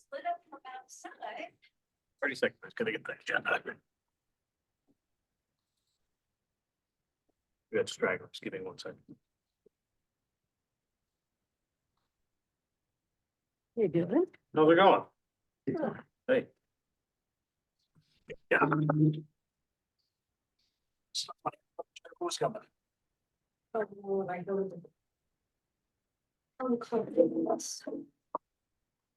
split up from outside. 30 seconds, gonna get that agenda. We got stragglers, give me 1 second. You doing? How's it going? Good. Hey. Yeah. Who's coming? Oh, I don't.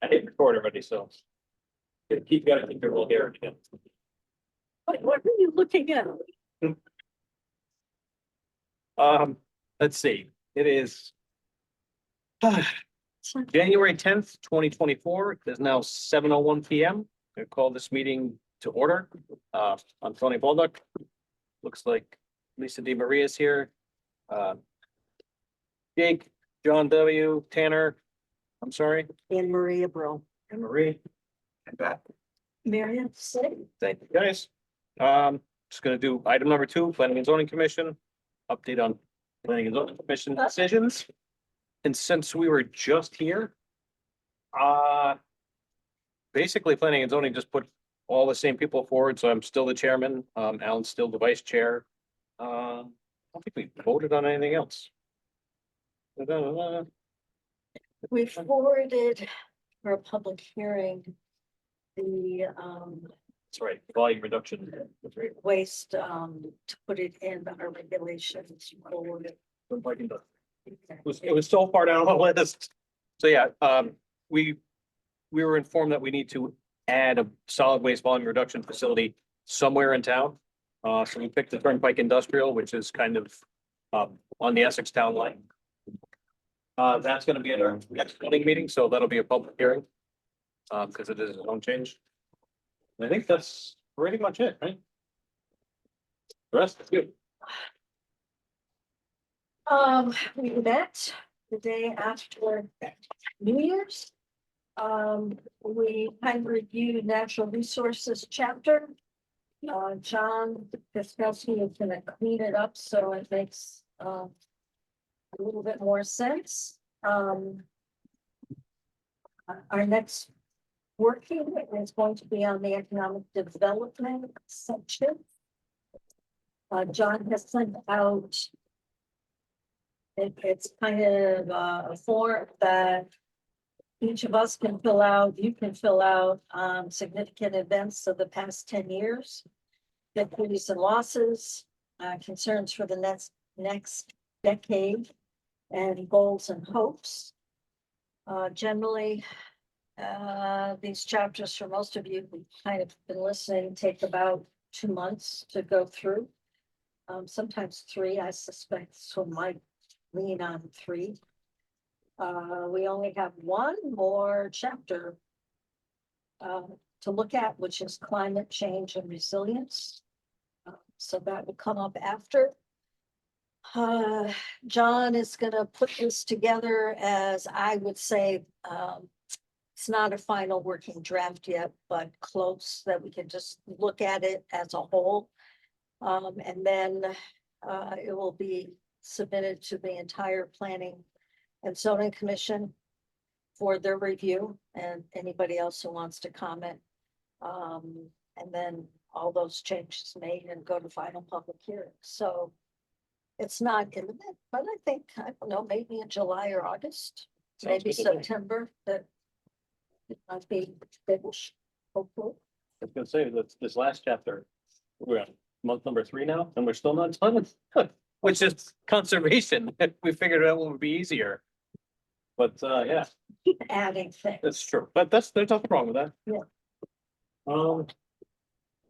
I hit record already, so. Gotta keep your little hair again. What are you looking at? Let's see, it is. January 10th, 2024. It is now 7:01 PM. I call this meeting to order. I'm Tony Baldock. Looks like Lisa DiMaria is here. Jake, John W, Tanner, I'm sorry, Anne Maria Bro. and Marie. And Beth. Marion, say. Thank you, guys. Just gonna do item number 2, Planning and Zoning Commission. Update on Planning and Zoning Commission decisions. And since we were just here, basically Planning and Zoning just put all the same people forward, so I'm still the chairman. Alan's still the vice chair. I don't think we voted on anything else. We forwarded for a public hearing the That's right, volume reduction. That's right. waste to put it in our regulations. It was so far down on the list. So yeah, we were informed that we need to add a solid waste volume reduction facility somewhere in town. So we picked the Turnpike Industrial, which is kind of on the Essex town line. That's gonna be at our next meeting, so that'll be a public hearing. Because it is a zone change. And I think that's pretty much it, right? The rest is good. We met the day after New Year's. We kind of reviewed natural resources chapter. John discussed he was gonna clean it up, so it makes a little bit more sense. Our next working is going to be on the economic development section. John has sent out. It's kind of a form that each of us can fill out, you can fill out significant events of the past 10 years. Victories and losses, concerns for the next decade, and goals and hopes. Generally, these chapters for most of you who kind of been listening take about 2 months to go through. Sometimes 3, I suspect, so might lean on 3. We only have one more chapter to look at, which is climate change and resilience. So that will come up after. John is going to put this together as I would say, it's not a final working draft yet, but close, that we can just look at it as a whole. And then it will be submitted to the entire Planning and Zoning Commission for their review and anybody else who wants to comment. And then all those changes made and go to final public hearing. So it's not imminent, but I think, I don't know, maybe in July or August, Sounds maybe good to me. September, that it might be finished, hopefully. I was gonna say that this last chapter, we're on month number 3 now, and we're still not done. Which is conservation. We figured out what would be easier. But yeah, Keep adding things. that's true. But there's nothing wrong with that. Yeah.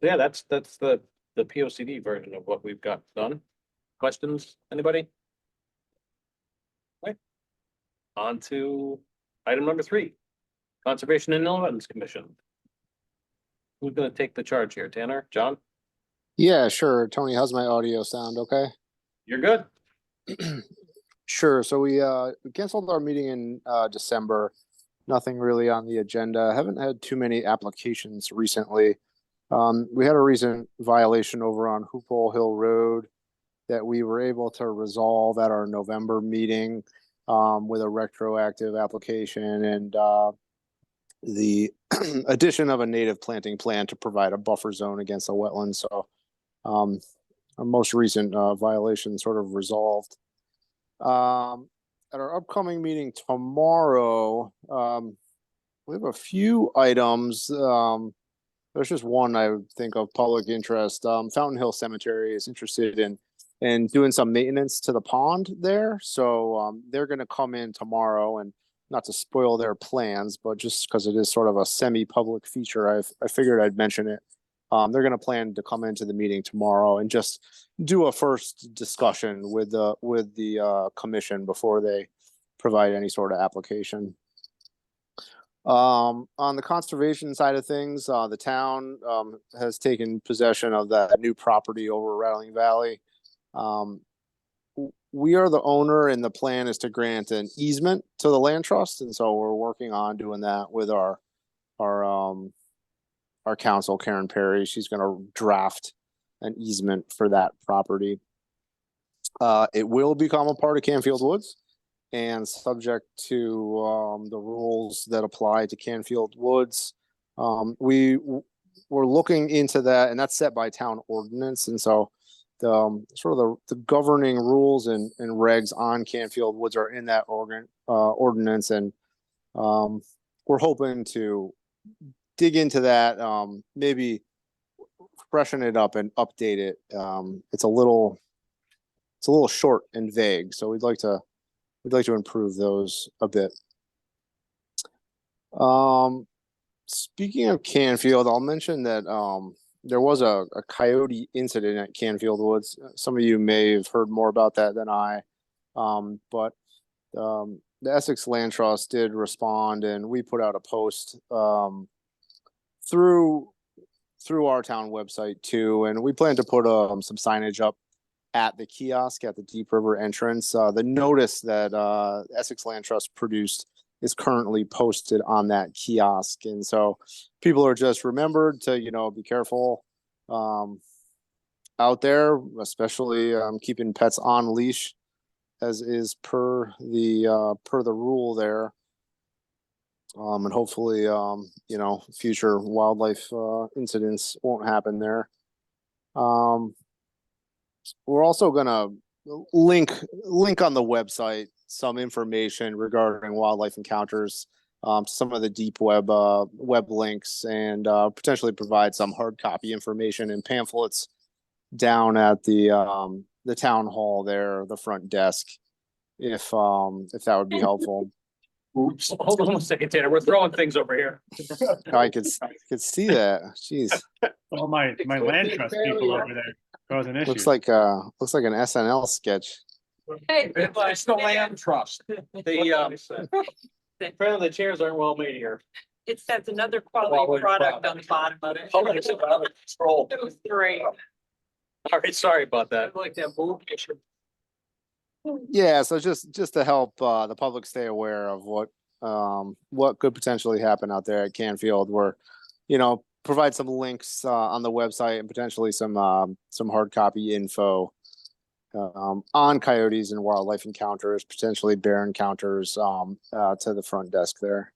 Yeah, that's the POCD version of what we've got done. Questions, anybody? Right. On to item number 3, Conservation and Wetlands Commission. Who's gonna take the charge here, Tanner, John? Yeah, sure. Tony, how's my audio sound? Okay. You're good. Sure. So we canceled our meeting in December. Nothing really on the agenda. Haven't had too many applications recently. We had a recent violation over on Hoophole Hill Road that we were able to resolve at our November meeting with a retroactive application, and the addition of a native planting plan to provide a buffer zone against the wetlands. So our most recent violation sort of resolved. At our upcoming meeting tomorrow, we have a few items. There's just one I would think of public interest. Fountain Hill Cemetery is interested in doing some maintenance to the pond there. So they're going to come in tomorrow, and not to spoil their plans, but just because it is sort of a semi-public feature, I figured I'd mention it. They're going to plan to come into the meeting tomorrow and just do a first discussion with the commission before they provide any sort of application. On the conservation side of things, the town has taken possession of that new property over Rattling Valley. We are the owner, and the plan is to grant an easement to the land trust, and so we're working on doing that with our counsel, Karen Perry. She's going to draft an easement for that property. It will become a part of Canfield Woods, and subject to the rules that apply to Canfield Woods. We're looking into that, and that's set by town ordinance. And so the governing rules and regs on Canfield Woods are in that ordinance. And we're hoping to dig into that, maybe freshen it up and update it. It's a little short and vague, so we'd like to improve those a bit. Speaking of Canfield, I'll mention that there was a coyote incident at Canfield Woods. Some of you may have heard more about that than I, but the Essex Land Trust did respond, and we put out a post through our town website too, and we plan to put some signage up at the kiosk at the Deep River entrance. The notice that Essex Land Trust produced is currently posted on that kiosk. And so people are just remembered to, be careful out there, especially keeping pets on leash, as is per the rule there. And hopefully, future wildlife incidents won't happen there. We're also gonna link on the website some information regarding wildlife encounters, some of the deep web links, and potentially provide some hard copy information and pamphlets down at the town hall there, the front desk, if that would be helpful. Oops, hold on 1 second, Tanner. We're throwing things over here. I could see that. Jeez, All my land trust people over there causing issues. looks like an SNL sketch. Hey, It's the land trust. Apparently the chairs aren't well made here. that's another quality product on the bottom of it. Hold on, it's about control. It was great. All right, sorry about that. Like that move picture. Yeah, so just to help the public stay aware of what could potentially happen out there at Canfield, where provide some links on the website and potentially some hard copy info on coyotes and wildlife encounters, potentially bear encounters, to the front desk there.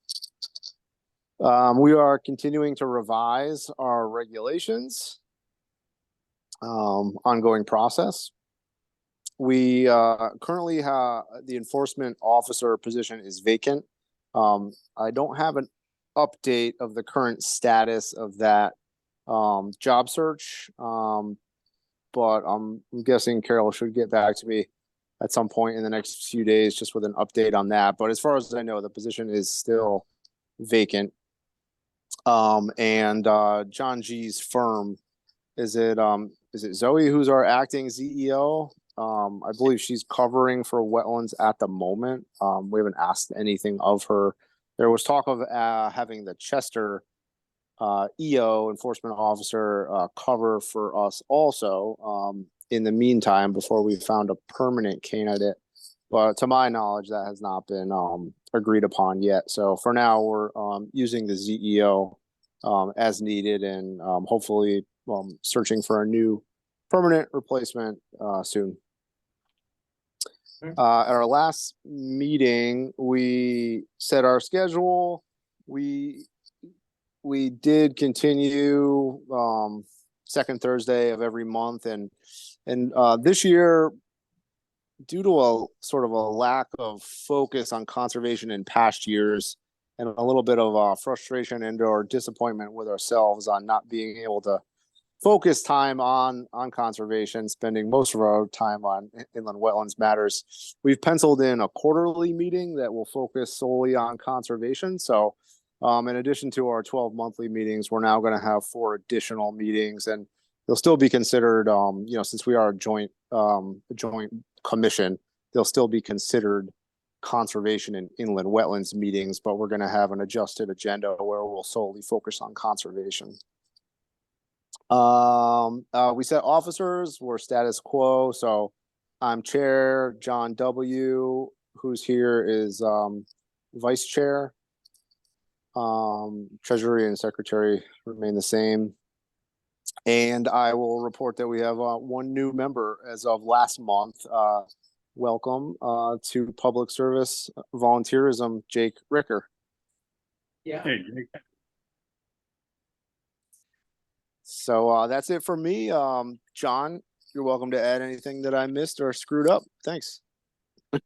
We are continuing to revise our regulations, ongoing process. We currently have the enforcement officer position is vacant. I don't have an update of the current status of that job search, but I'm guessing Carol should get back to me at some point in the next few days just with an update on that. But as far as I know, the position is still vacant. And John G's firm, is it Zoe who's our acting CEO? I believe she's covering for Wetlands at the moment. We haven't asked anything of her. There was talk of having the Chester EO, enforcement officer, cover for us also in the meantime before we found a permanent candidate. But to my knowledge, that has not been agreed upon yet. So for now, we're using the ZEO as needed, and hopefully searching for a new permanent replacement soon. At our last meeting, we set our schedule. We we did continue second Thursday of every month, and this year, due to a sort of a lack of focus on conservation in past years, and a little bit of frustration and or disappointment with ourselves on not being able to focus time on conservation, spending most of our time on inland wetlands matters, we've penciled in a quarterly meeting that will focus solely on conservation. So in addition to our 12 monthly meetings, we're now going to have 4 additional meetings, and they'll still be considered, since we are a joint commission, they'll still be considered conservation and inland wetlands meetings, but we're going to have an adjusted agenda where we'll solely focus on conservation. We set officers, we're status quo. So I'm chair. John W., who's here, is vice chair. Treasury and secretary remain the same. And I will report that we have 1 new member as of last month. Welcome to public service volunteerism, Jake Ricker. Yeah. Hey, Jake. So that's it for me. John, you're welcome to add anything that I missed or screwed up. Thanks.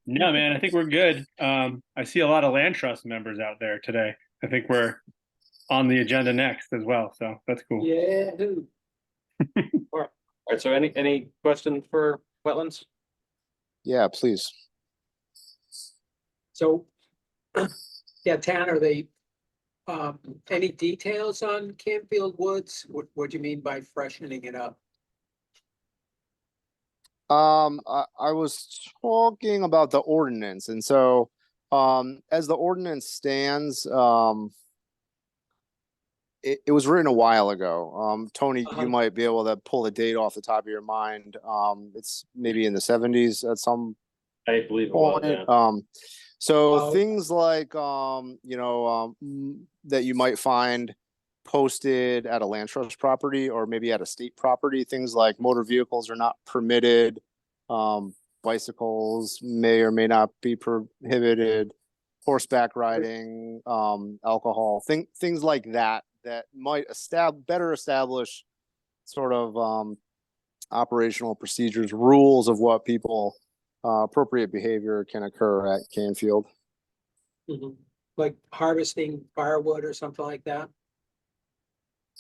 No, man, I think we're good. I see a lot of land trust members out there today. I think we're on the agenda next as well. So that's cool. Yeah, dude. All right, so any questions for wetlands? Yeah, please. So, yeah, Tanner, any details on Canfield Woods? What do you mean by freshening it up? I was talking about the ordinance, and so as the ordinance stands, it was written a while ago. Tony, you might be able to pull the date off the top of your mind. It's maybe in the 70s at some I believe it point. was, yeah. So things like that you might find posted at a land trust property or maybe at a state property, things like motor vehicles are not permitted, bicycles may or may not be prohibited, horseback riding, alcohol, things like that might better establish sort of operational procedures, rules of what people appropriate behavior can occur at Canfield. Mhm. Like harvesting firewood or something like that?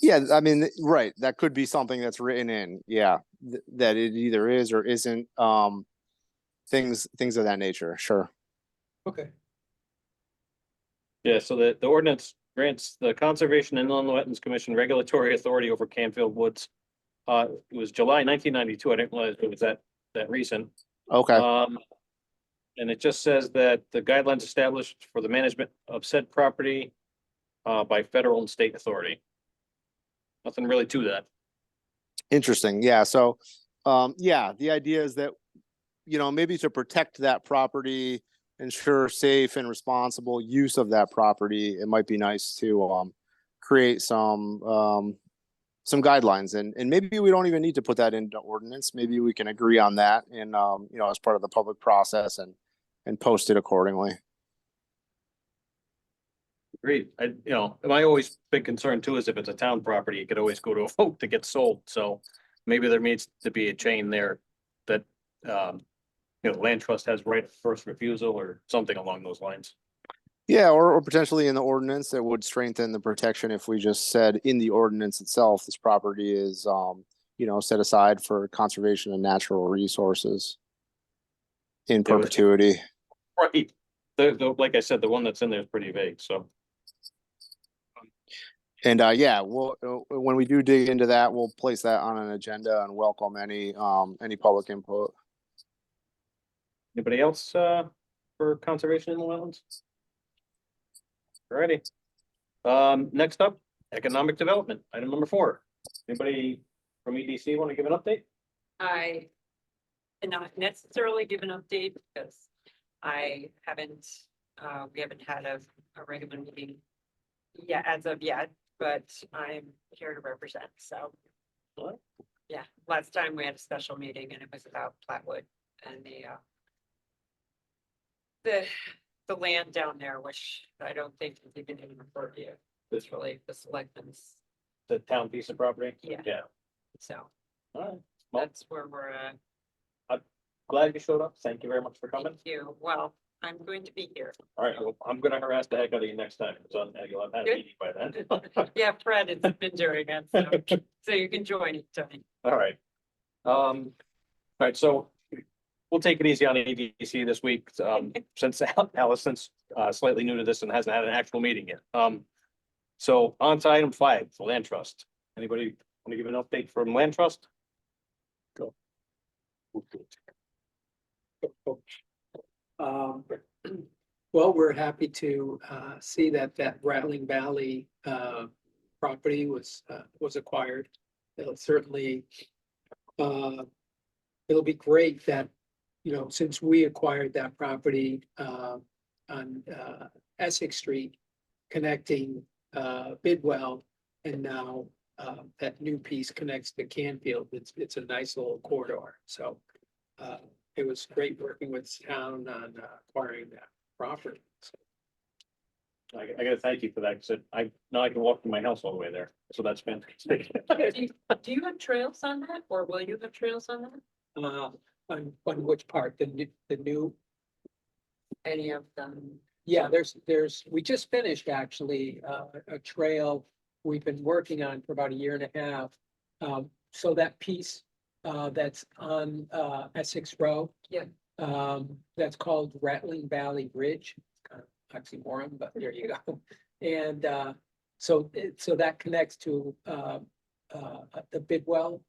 Yeah, I mean, right. That could be something that's written in. Yeah, that it either is or isn't. Things of that nature. Sure. Okay. Yeah, so the ordinance grants the Conservation and Inland Wetlands Commission regulatory authority over Canfield Woods. It was July 1992. I didn't realize it was that recent. Okay. And it just says that the guidelines established for the management of said property by federal and state authority. Nothing really to that. Interesting. Yeah. So, yeah, the idea is that, maybe to protect that property, ensure safe and responsible use of that property, it might be nice to create some guidelines, and maybe we don't even need to put that into ordinance. Maybe we can agree on that and as part of the public process and post it accordingly. Agreed. My always big concern too is if it's a town property, it could always go to a vote to get sold. So maybe there needs to be a chain there that land trust has right of first refusal or something along those lines. Yeah, or potentially in the ordinance that would strengthen the protection if we just said in the ordinance itself, this property is set aside for conservation of natural resources in perpetuity. Right. Like I said, the one that's in there is pretty vague, so. And yeah, when we do dig into that, we'll place that on an agenda and welcome any public input. Anybody else for conservation in the wetlands? Alrighty. Next up, economic development, item number 4. Anybody from EDC want to give an update? I cannot necessarily give an update because we haven't had a regular meeting yet as of yet, but I'm here to represent, so. What? Yeah, last time we had a special meeting and it was about Flatwood and the land down there, which I don't think is even in the purview It's really the selectmen's, The town piece of property? Yeah. Yeah, so all right. Well, that's where we're at. glad you showed up. Thank you very much for coming. Thank you. Well, I'm going to be here. All right, well, I'm gonna harass the heck out of you next time, so you'll have had a Good. meeting by then. Yeah, Fred has been doing it, so you can join it, Tony. All right. All right, so we'll take it easy on EDC this week, since Allison's slightly new to this and hasn't had an actual meeting yet. So on to item 5, the land trust. Anybody want to give an update from land trust? Go. Well, we're happy to see that Rattling Valley property was acquired. It'll certainly it'll be great that, you know, since we acquired that property on Essex Street, connecting Bidwell, and now that new piece connects to Canfield. It's a nice little corridor. So it was great working with town on acquiring that property. So, I gotta thank you for that, because now I can walk from my house all the way there, so that's fantastic. Do you have trails on that, or will you have trails on that? on which part, the new, Any of them? yeah, we just finished actually a trail we've been working on for about a year and a half. So that piece that's on Essex Row. Yeah. That's called Rattling Valley Ridge. It's kind of oxymoron, but there you go. And so that connects to the Bidwell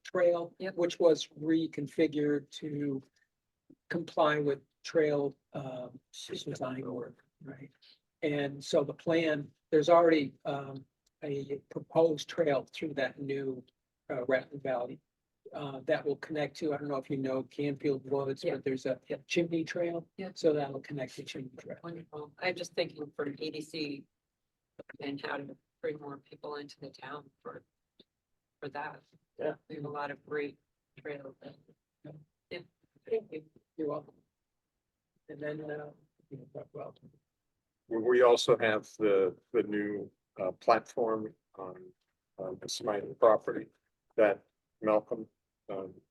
Trail, Yep. which was reconfigured to comply with trail design work, right? And so the plan, there's already a proposed trail through that new Rattling Valley that will connect to, I don't know if you know Canfield Woods, Yeah. but there's a chimney trail. Yeah. So that'll connect to Chimney Trail. Wonderful. I'm just thinking for EDC and how to bring more people into the town for that. Yeah. We have a lot of great trails. Yeah. Thank you. You're welcome. And then, well, We also have the new platform on the Smythe property that Malcolm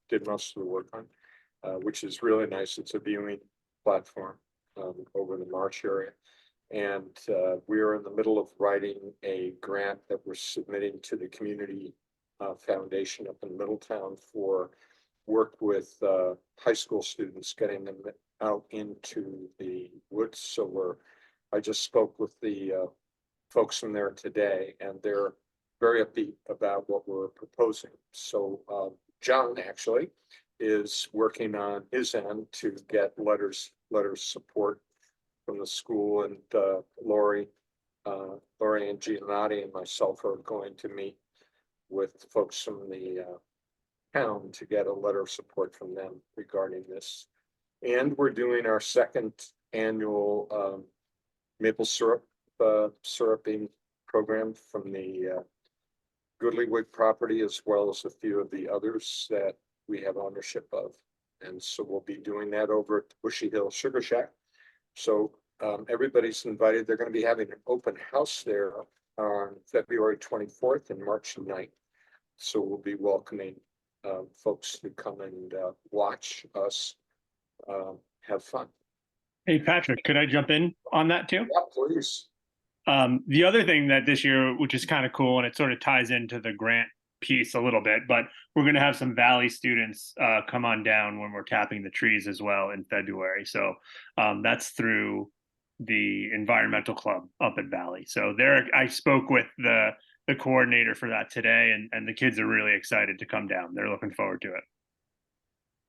did most of the work on, which is really nice. It's a viewing platform over the marsh area. And we are in the middle of writing a grant that we're submitting to the community foundation up in Middletown for work with high school students, getting them out into the woods. So I just spoke with the folks from there today, and they're very upbeat about what we're proposing. So John actually is working on his end to get letters of support from the school, and Lori and Giannotti and myself are going to meet with folks from the town to get a letter of support from them regarding this. And we're doing our second annual maple syrup syruping program from the Goodleywood property, as well as a few of the others that we have ownership of. And so we'll be doing that over at the Bushy Hill Sugar Shack. So everybody's invited. They're going to be having an open house there on February 24th and March 9th. So we'll be welcoming folks to come and watch us have fun. Hey, Patrick, could I jump in on that too? Yeah, please. The other thing that this year, which is kind of cool, and it sort of ties into the grant piece a little bit, but we're going to have some Valley students come on down when we're tapping the trees as well in February. So that's through the environmental club up at Valley. So there, I spoke with the coordinator for that today, and the kids are really excited to come down. They're looking forward to it.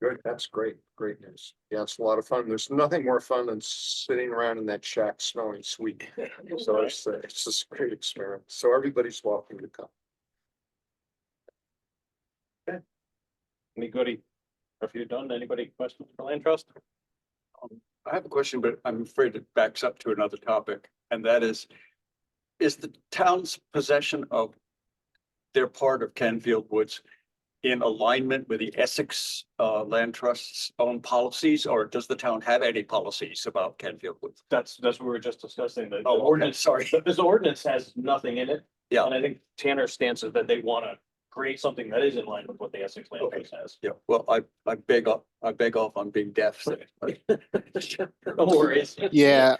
Good, that's great, great news. Yeah, it's a lot of fun. There's nothing more fun than sitting around in that shack smelling sweet. So it's just a great experience. So everybody's welcome to come. Any goodie? If you're done, anybody questions for land trust? I have a question, but I'm afraid it backs up to another topic, and that is the town's possession of their part of Canfield Woods, in alignment with the Essex Land Trust's own policies, or does the town have any policies about Canfield Woods? That's what we were just discussing. The Oh, okay, ordinance, sorry. this ordinance has nothing in it. Yeah. And I think Tanner's stance is that they want to create something that is in line with what the Essex Land Okay. Trust has. Yeah, well, I beg off on being deaf. So. No worries. Yeah,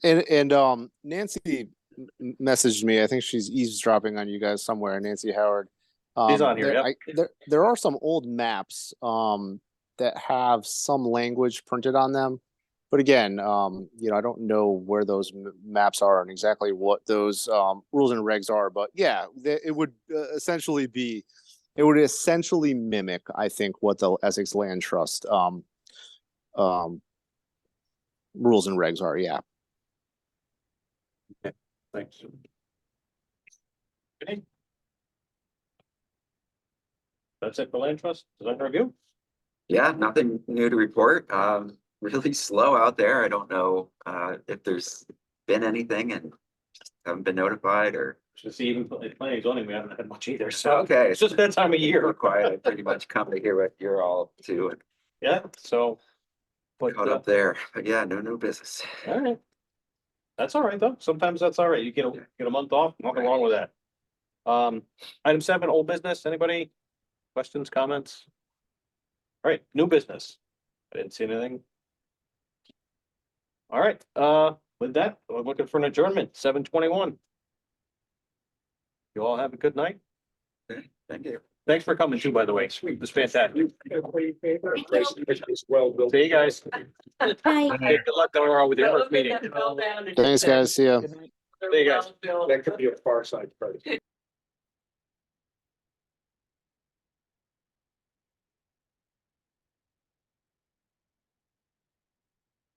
and Nancy messaged me. I think she's eavesdropping on you guys somewhere. Nancy Howard. She's on here, There are some old maps that have some language printed on them, but again, you know, I don't know where those maps are and exactly what those rules and regs are. But yeah, it would essentially be, it would essentially mimic, I think, what the Essex Land Trust rules and regs are. Yeah. Thanks. Okay. That's it for Land Trust. Design review. Yeah, nothing new to report. Really slow out there. I don't know if there's been anything and just haven't been notified or. Should see even planning zoning, we haven't had much either. So Okay. it's just that time of We're year. quiet. I pretty much come to hear what you're all to and Yeah, so. But, caught up there. But yeah, no business. all right. That's all right, though. Sometimes that's all right. You get a month off, nothing wrong with that. Item 7, old business. Anybody? Questions, comments? All right, new business. I didn't see anything. All right, with that, we're looking for an adjournment, 7:21. You all have a good night. Thank you. Thanks for coming too, by the way. It was fantastic. Well built. See you guys. Hi. Hey, good luck tomorrow with your first meeting. Thanks, guys. See ya. See you guys. That could be a far side project.